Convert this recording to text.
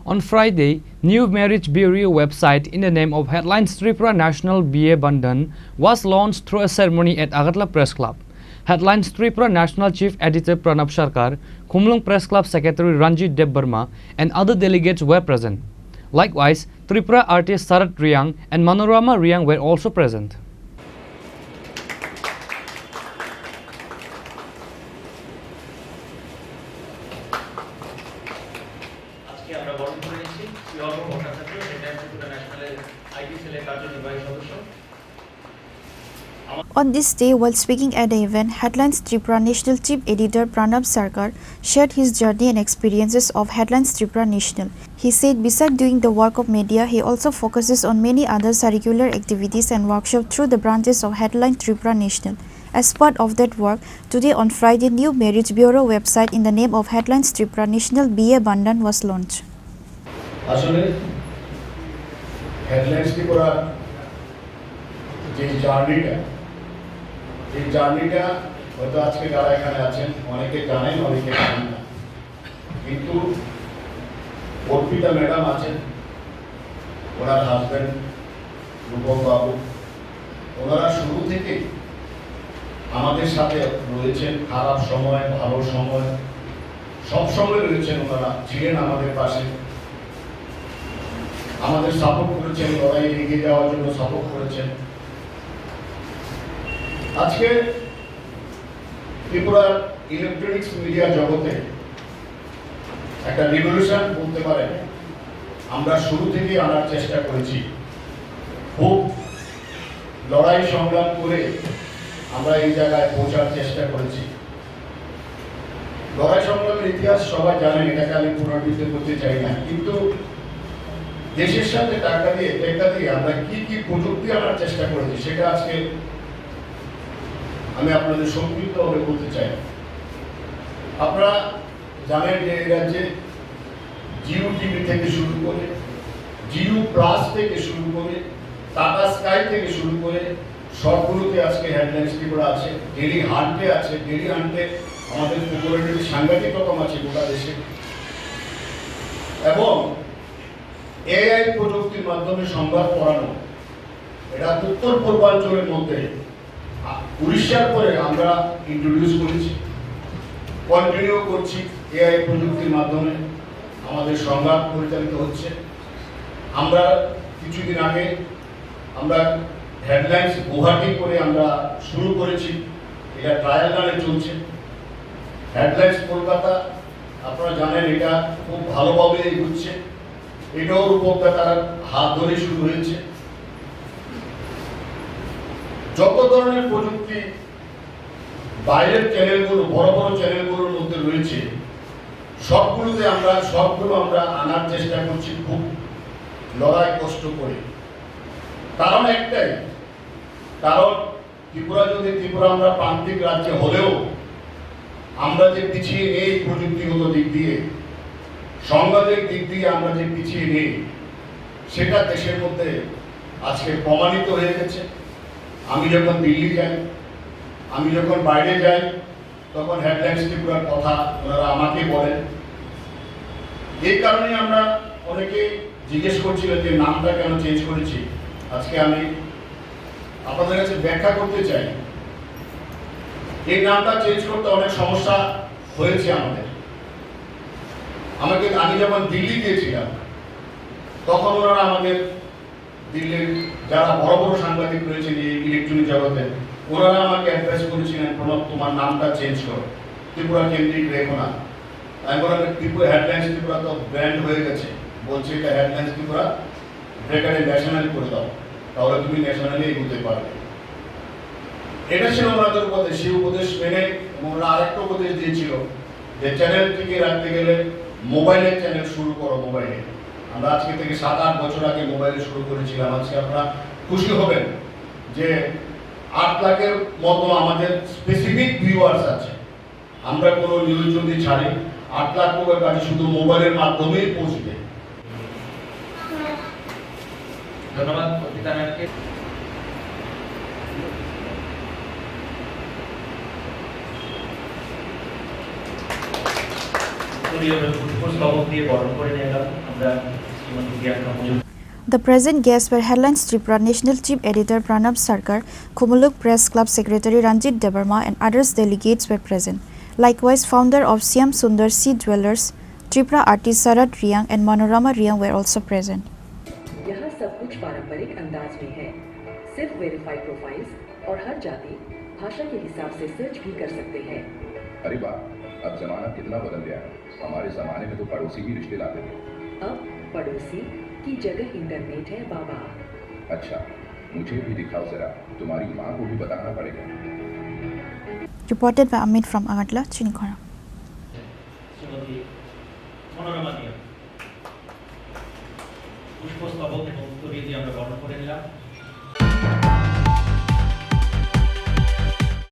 On Friday, new marriage bureau website in the name of Headlines Tripura National BA Bandhan was launched through a ceremony at Agartala Press Club. Headlines Tripura National Chief Editor Pranab Sarkar, Khumlung Press Club Secretary Ranjit Debbarma and other delegates were present. Likewise, Tripura artist Sarat Riang and Manorama Riang were also present. On this day, while speaking at the event, Headlines Tripura National Chief Editor Pranab Sarkar shared his journey and experiences of Headlines Tripura National. He said besides doing the work of media, he also focuses on many other curricular activities and workshops through the branches of Headlines Tripura National. As part of that work, today on Friday, new marriage bureau website in the name of Headlines Tripura National BA Bandhan was launched. Headlines Tripura এই জার্নিটা হয়তো আজকে যারা এখানে আছেন অনেকে জানেন অনেকে জানেন না, কিন্তু অর্পিতা ম্যাডাম আছেন, ওনার হাজব্যান্ড রূপম বাবু, ওনারা শুরু থেকে আমাদের সাথে রয়েছেন, খারাপ সময় ভালো সময় সব সময় রয়েছেন, ওনারা ছিলেন আমাদের পাশে, আমাদের সাপোর্ট করেছেন, লড়াই এগিয়ে যাওয়ার জন্য সাপোর্ট করেছেন। আজকে ত্রিপুরার ইলেকট্রনিক্স মিডিয়া জগতে একটা রিভলিউশন বলতে পারেন আমরা শুরু থেকেই আনার চেষ্টা করেছি। খুব লড়াই সংগ্রাম করে আমরা এই জায়গায় পৌঁছার চেষ্টা করেছি। লড়াই সংগ্রামের ইতিহাস সবাই জানেন, এটাকে আমি পুনরাবৃত্তি করতে চাই না, কিন্তু দেশের সাথে টাকা দিয়ে আমরা কি প্রযুক্তি আনার চেষ্টা করেছি সেটা আজকে আমি আপনাদের সংক্ষিপ্তভাবে বলতে চাই। আপনারা জানেন যে এই রাজ্যে জিও টিভি থেকে শুরু করে, জিও প্লাস থেকে শুরু করে, টাটা স্কাই থেকে শুরু করে সবগুলোতে আজকে হেডলাইন্স ত্রিপুরা আছে, ডেলি হান্টে আছে। ডেলি হান্টে আমাদের পপুলারিটি সাংঘাতিক রকম আছে গোটা দেশে, এবং এআই প্রযুক্তির মাধ্যমে সংবাদ পড়ানো, এটা উত্তর পূর্বাঞ্চলের মধ্যে উড়িষ্যার পরে আমরা ইন্ট্রোডিউস করেছি, কন্টিনিউ করছি। এআই প্রযুক্তির মাধ্যমে আমাদের সংবাদ পরিচালিত হচ্ছে। আমরা কিছুদিন আগে আমরা হেডলাইন্স গুয়াহাটি করে আমরা শুরু করেছি, এটা ট্রায়াল রানে চলছে। হেডলাইন্স কলকাতা আপনারা জানেন এটা খুব ভালোভাবে এগোচ্ছে, এটাও রূপকদাতার হাত ধরে শুরু হয়েছে। যত ধরনের প্রযুক্তি বাইরের চ্যানেলগুলো, বড় বড় চ্যানেলগুলোর মধ্যে রয়েছে, সবগুলো আমরা আনার চেষ্টা করছি খুব লড়াই কষ্ট করে। কারণ একটাই, কারণ ত্রিপুরা আমরা প্রান্তিক রাজ্যে হলেও আমরা যে পিছিয়ে নেই প্রযুক্তিগত দিক দিয়ে, সংবাদের দিক দিয়ে আমরা যে পিছিয়ে নেই, সেটা দেশের মধ্যে আজকে প্রমাণিত হয়ে গেছে। আমি যখন দিল্লি যাই, আমি যখন বাইরে যাই, তখন হেডলাইন্স ত্রিপুরার কথা ওনারা আমাকে বলেন। এই কারণে আমরা অনেকে জিজ্ঞেস করছিলেন যে নামটা কেন চেঞ্জ করেছি। আজকে আমি আপনাদের কাছে ব্যাখ্যা করতে চাই। এই নামটা চেঞ্জ করতে অনেক সমস্যা হয়েছে আমাদের। আমি যখন দিল্লি গিয়েছিলাম, তখন ওনারা আমাদের দিল্লির যারা বড় বড় সাংবাদিক রয়েছেন এই ইলেকট্রনিক জগতে, ওনারা আমাকে অ্যাডভাইস করেছিলেন, প্রণব তোমার নামটা চেঞ্জ করো, ত্রিপুরা কেন্দ্রিক রেখো না। আমি বললাম ত্রিপুরা হেডলাইন্স ত্রিপুরা তো ব্র্যান্ড হয়ে গেছে, বলছে এটা হেডলাইন্স ত্রিপুরা ব্রেকারে ন্যাশনালি করে দাও, তাহলে তুমি ন্যাশনালি এগোতে পারবে। এটা ছিল ওনাদের উপদেশ। সেই উপদেশ মেনে ওনারা আরেকটা উপদেশ দিয়েছিল যে চ্যানেল থেকে রাখতে গেলে মোবাইলের চ্যানেল শুরু করো। মোবাইলে আমরা আজকে থেকে 7-8 বছর আগে মোবাইলে শুরু করেছিলাম। আজকে আপনারা খুশি হবেন যে 8 লাখের মতো আমাদের স্পেসিফিক ভিউয়ার্স আছে। আমরা কোনো নিউজ যদি ছাড়ি 8 লাখ লোকের কাছে শুধু মোবাইলের মাধ্যমেই পৌঁছবে। ধন্যবাদ অর্পিতা ম্যামকে। উত্তরীয় পুষ্পস্তবক দিয়ে বরণ করে নিয়ে গেলাম আমরা Shrimati Priyanka Majumdar. The present guests were Headlines Tripura National Chief Editor Pranab Sarkar, Khumuluk Press Club Secretary Ranjit Debarma and others delegates were present. Likewise, founder of Siam Sundar Sea Dwellers, Tripura artist Sarat Riang and Manorama Riang were also present. यहाँ सब कुछ पारंपरिक अंदाज में है। सिर्फ verified profiles और हर जाति भाषा के हिसाब से सर्च भी कर सकते हैं। अरे वाह, अब जमाना कितना बदल गया है। हमारे जमाने में तो पड़ोसी ही रिश्ते लाते थे। अब पड़ोसी की जगह इंटरनेट है बाबा। अच्छा, मुझे भी दिखाओ जरा, तुम्हारी माँ को भी बताना पड़ेगा। Reported by Amit from Agatla, Chinikhara. Shrimati Manorama দিয়া পুষ্পস্তবক এবং উত্তরীয় দিয়ে আমরা বরণ